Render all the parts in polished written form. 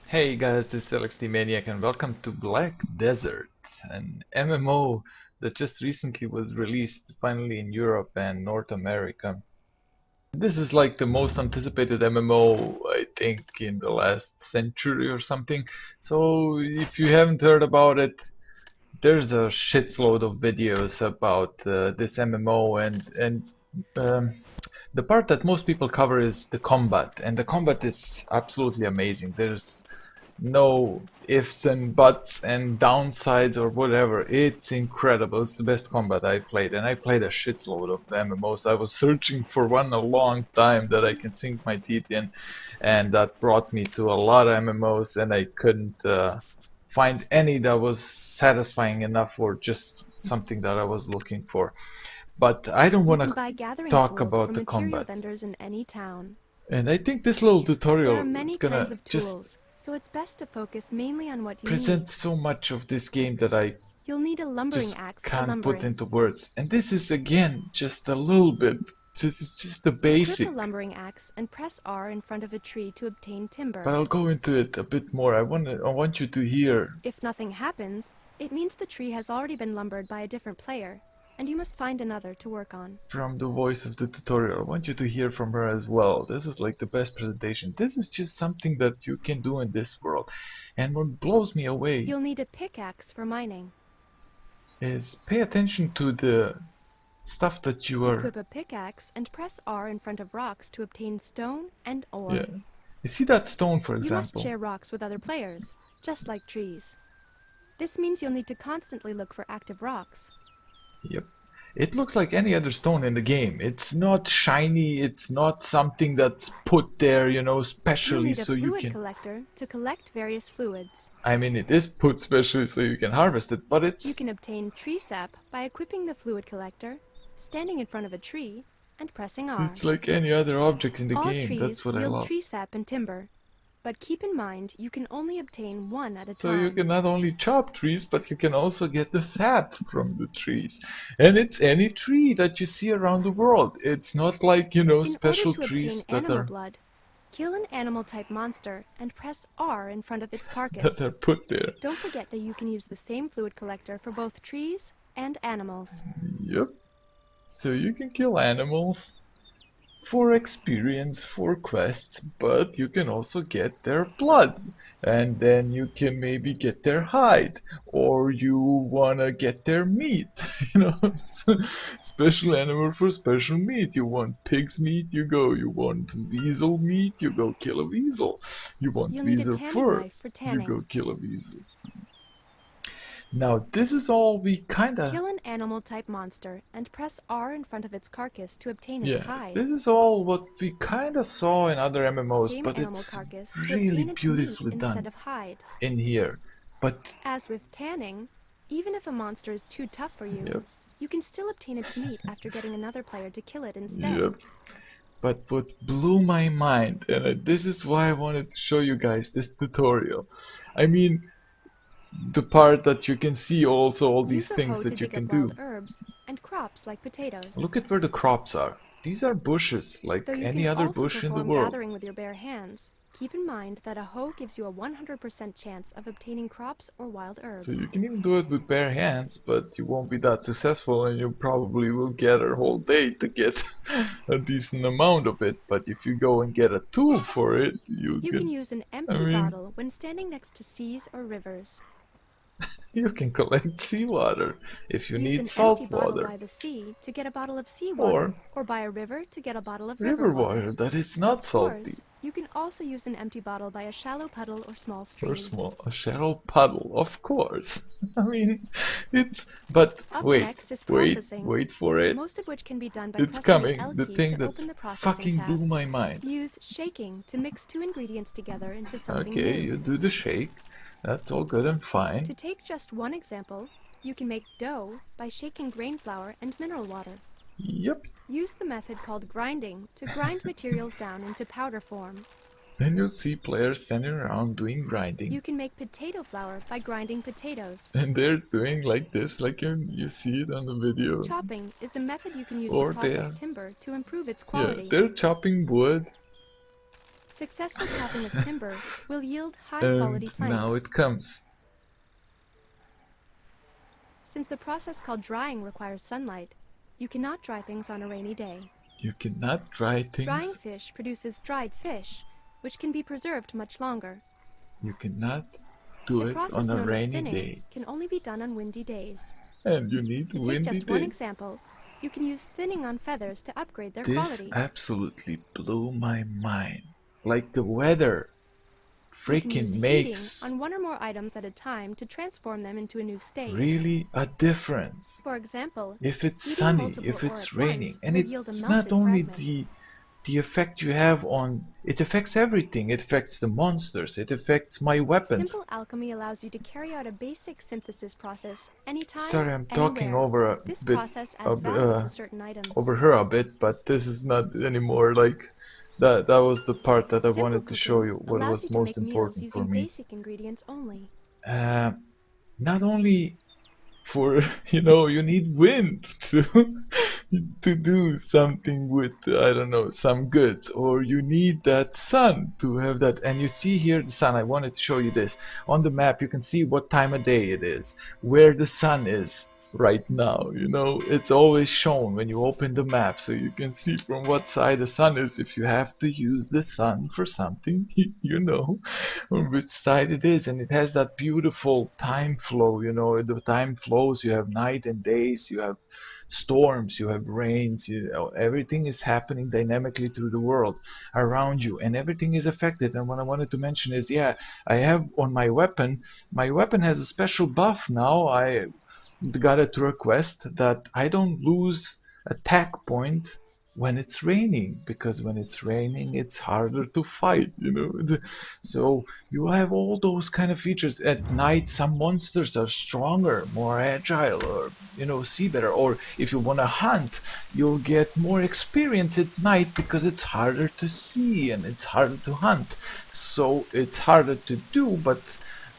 Hey guys, this is Alex the Maniac and welcome to Black Desert, an MMO that just recently was released finally in Europe and North America. This is like the most anticipated MMO, I think, in the last century or something. So if you haven't heard about it, there's a shitload of videos about this MMO and um, the part that most people cover is the combat, and the combat is absolutely amazing. There's no ifs and buts and downsides or whatever. It's incredible. It's the best combat I played, and I played a shitload of MMOs. I was searching for one a long time that I can sink my teeth in, and that brought me to a lot of MMOs, and I couldn't find any that was satisfying enough or just something that I was looking for. But I don't You want can to buy gathering talk tools about from the material combat. vendors in any town. And I think this little There are tutorial is many kinds gonna of just tools, so it's best to focus mainly on what you present need. so much of this game that I You'll need a lumbering just axe for can't put lumbering. into words. And this is again just a little bit, just the Equip a basic. lumbering axe and press R in front of a tree to obtain But timber. I'll go into it a bit more. I want you to hear If nothing happens, it means the tree has already been lumbered by a different player, and you must find another to work on. from the voice of the tutorial. I want you to hear from her as well. This is like the best presentation. This is just something that you can do in this world. And what blows me away You'll need a pickaxe for mining. is pay attention to the stuff that you are. Equip a pickaxe and press R in front of rocks to obtain stone and ore. Yeah. You see that stone, for You must example? share rocks with other players, just like trees. This means you'll need to constantly look for active rocks. Yep. It looks like any other stone in the game. It's not shiny, it's not something that's put there, you know, You'll specially need a so you fluid can... collector to collect various fluids. I mean, it is put specially so you can harvest it, but You it's... can obtain tree sap by equipping the fluid collector, standing in front of a tree, and pressing R. It's like any other object in the All game. That's trees what I yield love. tree sap and timber, but keep in mind you can only obtain one at a So you time. can not only chop trees, but you can also get the sap from the trees. And it's any tree that you see around the world. It's not like, you know, In order special to obtain trees animal blood, kill an animal-type monster and press R in front of its carcass. that are put there. Don't forget that you can use the same fluid collector for both trees and animals. Yep. So you can kill animals for experience, for quests, but you can also get their blood, and then you can maybe get their hide, or you wanna get their meat, you know, special animal for special meat. You want pig's meat, you go. You want weasel meat, you go kill a weasel. You want You'll need a weasel tanning fur, knife for you go tanning. kill a weasel. Now this is all we kinda... Kill an animal-type monster and press R in front of its carcass to obtain its Yeah, hide. this is all what we kinda saw in other MMOs, Same but animal it's carcass to really obtain its meat beautifully instead done of hide. in here. But As with tanning, even if a monster is too tough for you, yep, you can still obtain its meat after getting another player to kill it instead. yep. But what blew my mind, and this is why I wanted to show you guys this tutorial. I mean, the part that you can see also all these Use a things hoe to that you dig can up do. wild herbs and crops like potatoes. Look at where the crops are. These are bushes, Though like you any can other also bush in the perform world. gathering with your bare hands, keep in mind that a hoe gives you a 100% chance of obtaining crops or wild herbs. So you can even do it with bare hands, but you won't be that successful and you probably will gather a whole day to get a decent amount of it. But if you go and get a tool for it, You can use an empty bottle when standing next to seas or rivers. you can collect seawater if you Use need an salt empty bottle water by the sea to get a bottle of seawater, or or by a river to get a bottle of river river water. water that is not Of salty. course, you can also use an empty bottle by a shallow puddle or small stream. Or small, a shallow puddle, of course. I mean, it's... But Up wait, next is processing, wait for it. most of which can be done by It's pressing the coming. L The key thing to that open the processing fucking tab. blew my mind. Use shaking to mix two ingredients together into something Okay, new. you do the shake. That's all good and fine. To take just one example, you can make dough by shaking grain flour and mineral water. Yep. Use the method called grinding to grind materials down into powder form. Then you'll see players standing around doing grinding, You can make potato flour by grinding potatoes. and they're doing like this, like you see it on the video. Chopping is a method you can use to Or process timber to improve its yeah, quality. they're chopping wood, Successful chopping of timber will yield high-quality and now planks. it comes. Since the process called drying requires sunlight, you cannot dry things on a rainy day. You cannot dry Drying things. fish produces dried fish, which can be preserved much longer. You cannot do The it process on a known as rainy thinning day. can only be done on windy days. And you need To take windy just one day. example, you can use thinning on feathers to upgrade their This quality. absolutely blew my mind. Like the weather You can use freaking heating makes on one or more items at a time to transform them into a new state. really a difference. For example, If it's heating sunny, multiple if ore it's at raining, once and will yield a it's not melted only fragment. the effect you have on, it affects everything. It affects the monsters, it affects my weapons. Simple alchemy allows you to carry out a basic synthesis process anytime, Sorry, I'm talking anywhere. over a This bit, process a adds bit value to certain items. over her a bit, but this is not anymore like that. That was the part that I Simple wanted to show cooking you what allows you was to most make meals important for using me. basic ingredients only. Uh, Not only for you need wind to to do something with, I don't know, some goods, or you need that sun to have that. And you see here the sun. I wanted to show you this on the map. You can see what time of day it is, where the sun is right now. It's always shown when you open the map, so you can see from what side the sun is. If you have to use the sun for something, you know on which side it is. And it has that beautiful time flow. The time flows. You have night and days, you have storms, you have rains. Everything is happening dynamically through the world around you, and everything is affected. And what I wanted to mention is, yeah, I have on my weapon has a special buff now. I got it through a quest that I don't lose attack point when it's raining, because when it's raining it's harder to fight. So you have all those kind of features. At night some monsters are stronger, more agile, or see better. Or if you want to hunt, you'll get more experience at night because it's harder to see and it's harder to hunt, so it's harder to do, but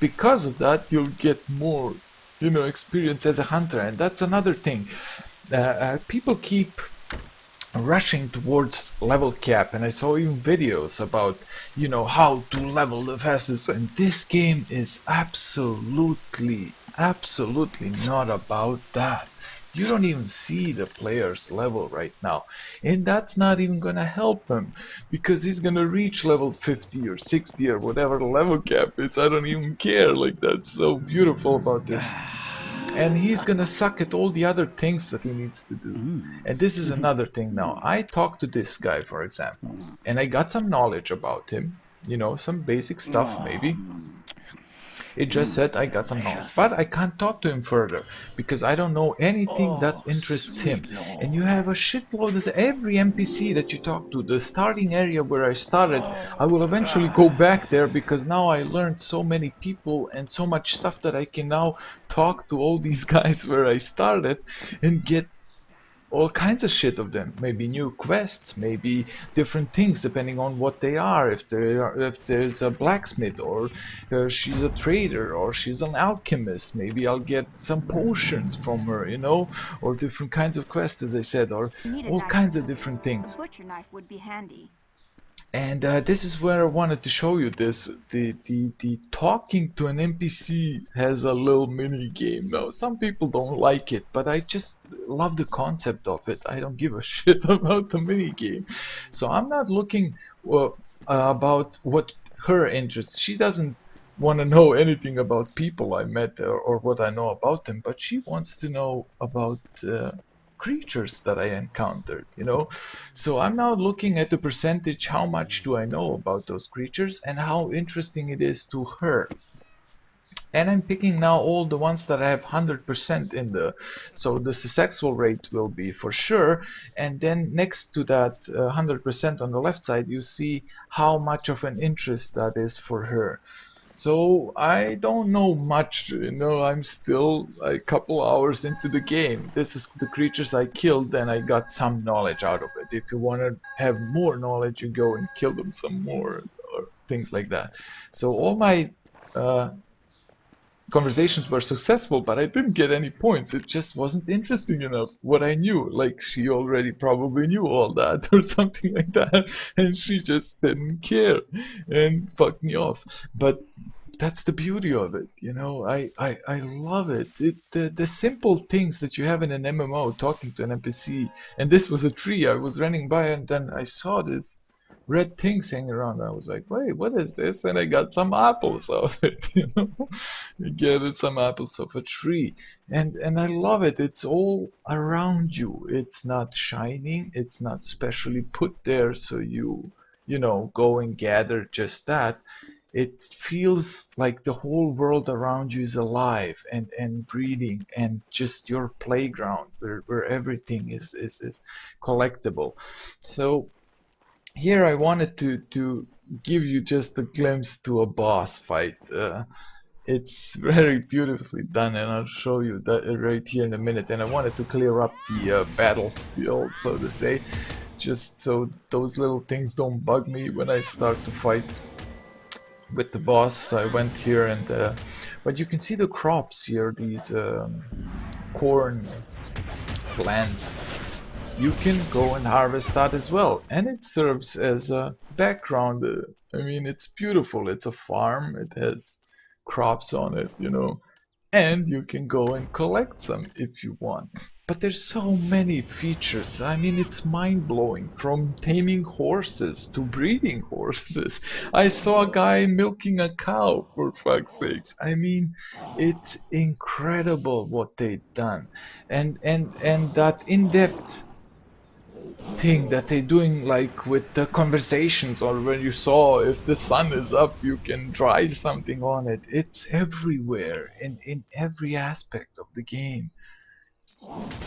because of that you'll get more experience as a hunter. And that's another thing. People keep rushing towards level cap, and I saw even videos about how to level the fastest, and this game is absolutely not about that. You don't even see the player's level right now, and that's not even gonna help him, because he's gonna reach level 50 or 60 or whatever the level cap is. I don't even care. Like, that's so beautiful about this. And he's gonna suck at all the other things that he needs to do. And this is another thing now. I talked to this guy, for example, and I got some knowledge about him, some basic stuff maybe. It just said I got some knowledge, but I can't talk to him further because I don't know anything that interests him. And you have a shitload of every NPC that you talk to. The starting area where I started, I will eventually go back there because now I learned so many people and so much stuff that I can now talk to all these guys where I started and get all kinds of shit of them. Maybe new quests, maybe different things depending on what they are. If there's a blacksmith, or she's a trader, or she's an alchemist, maybe I'll get some potions from her, or different kinds of quests, as I said, or You need a all knife to kinds of cook. different A things. butcher knife would be handy. And this is where I wanted to show you this. The talking to an NPC has a little mini game. Now, some people don't like it, but I just love the concept of it. I don't give a shit about the mini game. So I'm not looking about what her interests. She doesn't want to know anything about people I met, or what I know about them, but she wants to know about creatures that I encountered. So I'm now looking at the percentage, how much do I know about those creatures and how interesting it is to her. And I'm picking now all the ones that I have 100% in so the successful rate will be for sure. And then next to that 100% on the left side, you see how much of an interest that is for her. So I don't know much, I'm still a couple hours into the game. This is the creatures I killed and I got some knowledge out of it. If you want to have more knowledge, you go and kill them some more. things like that. So all my conversations were successful, but I didn't get any points. It just wasn't interesting enough. What I knew, like she already probably knew all that or something like that, and she just didn't care and fucked me off. But that's the beauty of it, you know. I love it. The simple things that you have in an MMO, talking to an NPC, and this was a tree. I was running by and then I saw this red things hanging around. I was like, wait, what is this? And I got some apples of it, you know. I gathered some apples of a tree, and I love it. It's all around you. It's not shining. It's not specially put there so you know, go and gather just that. It feels like the whole world around you is alive and breathing and just your playground where everything is collectible. So here I wanted to give you just a glimpse to a boss fight. It's very beautifully done, and I'll show you that right here in a minute. And I wanted to clear up the battlefield, so to say, just so those little things don't bug me when I start to fight with the boss. I went here and but you can see the crops here, these corn plants. You can go and harvest that as well, and it serves as a background. I mean, it's beautiful. It's a farm. It has crops on it, you know, and you can go and collect some if you want. But there's so many features. I mean, it's mind-blowing, from taming horses to breeding horses. I saw a guy milking a cow, for fuck's sakes. I mean, it's incredible what they've done. And that in-depth thing that they're doing, like with the conversations, or when you saw if the sun is up you can dry something on it. It's everywhere, in every aspect of the game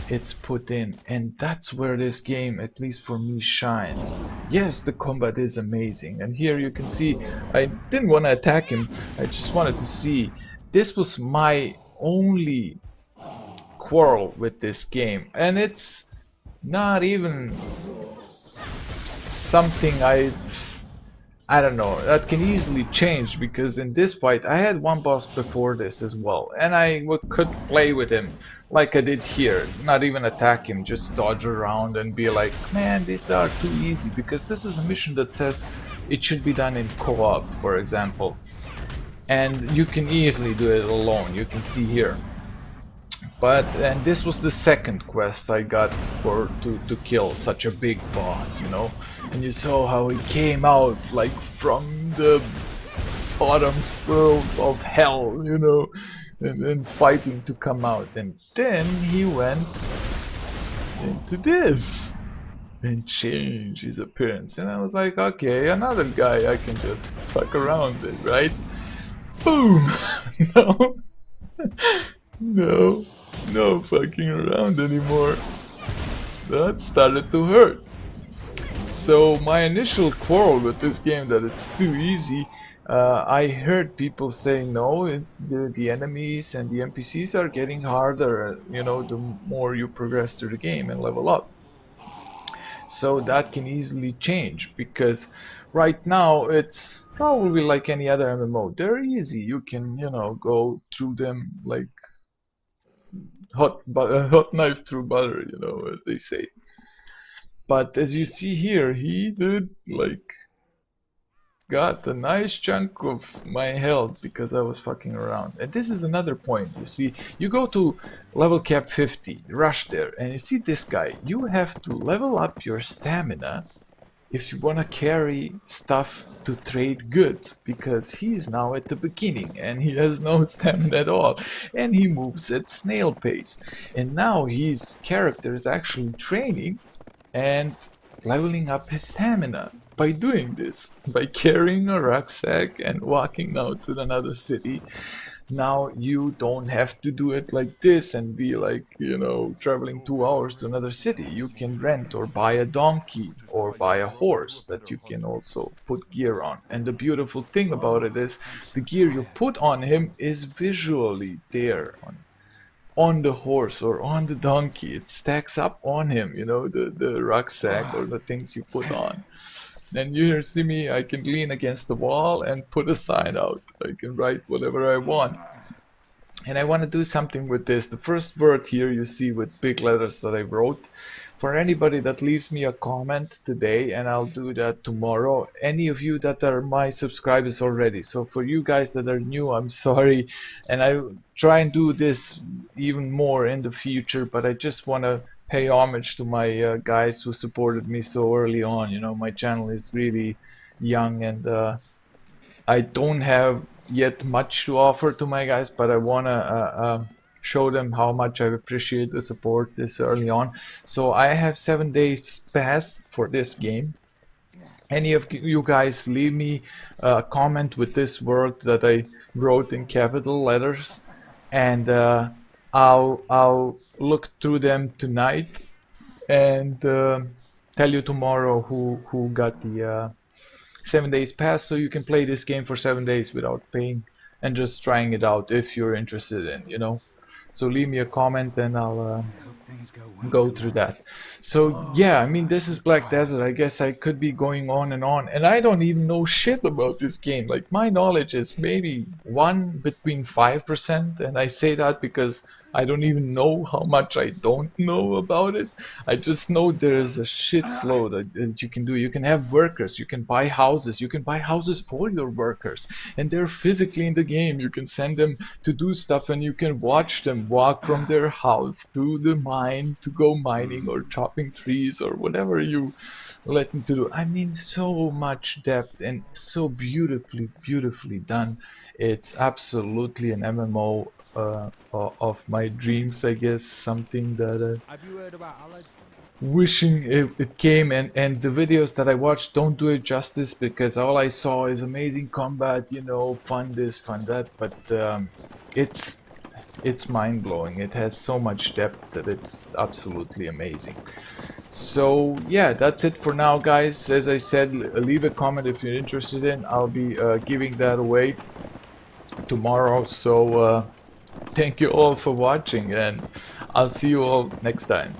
it's put in, and that's where this game, at least for me, shines. Yes, the combat is amazing, and here you can see I didn't want to attack him. I just wanted to see. This was my only quarrel with this game, and it's not even something I don't know, that can easily change, because in this fight I had one boss before this as well, and I could play with him like I did here, not even attack him, just dodge around and be like, man, these are too easy, because this is a mission that says it should be done in co-op, for example, and you can easily do it alone. You can see here. And this was the second quest I got to kill such a big boss, you know. And you saw how he came out like from the bottoms of hell, you know, and fighting to come out. And then he went into this and changed his appearance. And I was like, okay, another guy I can just fuck around with, right? Boom! No, no. No fucking around anymore. That started to hurt. So my initial quarrel with this game, that it's too easy, I heard people saying no, the enemies and the NPCs are getting harder, you know, the more you progress through the game and level up. So that can easily change, because right now it's probably like any other MMO. They're easy. You can, you know, go through them like hot knife through butter, you know, as they say. But as you see here, he did like got a nice chunk of my health because I was fucking around. And this is another point. You see, you go to level cap 50, rush there, and you see this guy. You have to level up your stamina if you want to carry stuff to trade goods, because he's now at the beginning and he has no stamina at all, and he moves at snail pace, and now his character is actually training and leveling up his stamina by doing this, by carrying a rucksack and walking out to another city. Now you don't have to do it like this and be like, you know, traveling 2 hours to another city. You can rent or buy a donkey or buy a horse that you can also put gear on. And the beautiful thing about it is the gear you put on him is visually there on the horse or on the donkey. It stacks up on him, you know, the rucksack or the things you put on. And you see me, I can lean against the wall and put a sign out. I can write whatever I want. And I want to do something with this. The first word here you see with big letters that I wrote. For anybody that leaves me a comment today, and I'll do that tomorrow, any of you that are my subscribers already. So for you guys that are new, I'm sorry. And I try and do this even more in the future, but I just want to pay homage to my guys who supported me so early on. You know, my channel is really young and I don't have yet much to offer to my guys, but I wanna show them how much I appreciate the support this early on. So I have 7 days pass for this game. Any of you guys leave me a comment with this word that I wrote in capital letters, and I'll look through them tonight and tell you tomorrow who got the 7 days pass, so you can play this game for 7 days without paying and just trying it out if you're interested in, you know. So leave me a comment and I'll go through that. So yeah, I mean, this is Black Desert. I guess I could be going on, and I don't even know shit about this game. Like, my knowledge is maybe one between 5%, and I say that because I don't even know how much I don't know about it. I just know there's a shitload that you can do. You can have workers, you can buy houses, you can buy houses for your workers, and they're physically in the game. You can send them to do stuff, and you can watch them walk from their house to the mine to go mining or chopping trees or whatever you let them to do. I mean, so much depth and so beautifully done. It's absolutely an MMO of my dreams, I guess. Something that Have you heard about Aled? wishing it came, and the videos that I watched don't do it justice because all I saw is amazing combat, you know, fun this, fun that, but it's it's mind-blowing. It has so much depth that it's absolutely amazing. So yeah, that's it for now, guys. As I said, leave a comment if you're interested in. I'll be giving that away tomorrow. So thank you all for watching, and I'll see you all next time.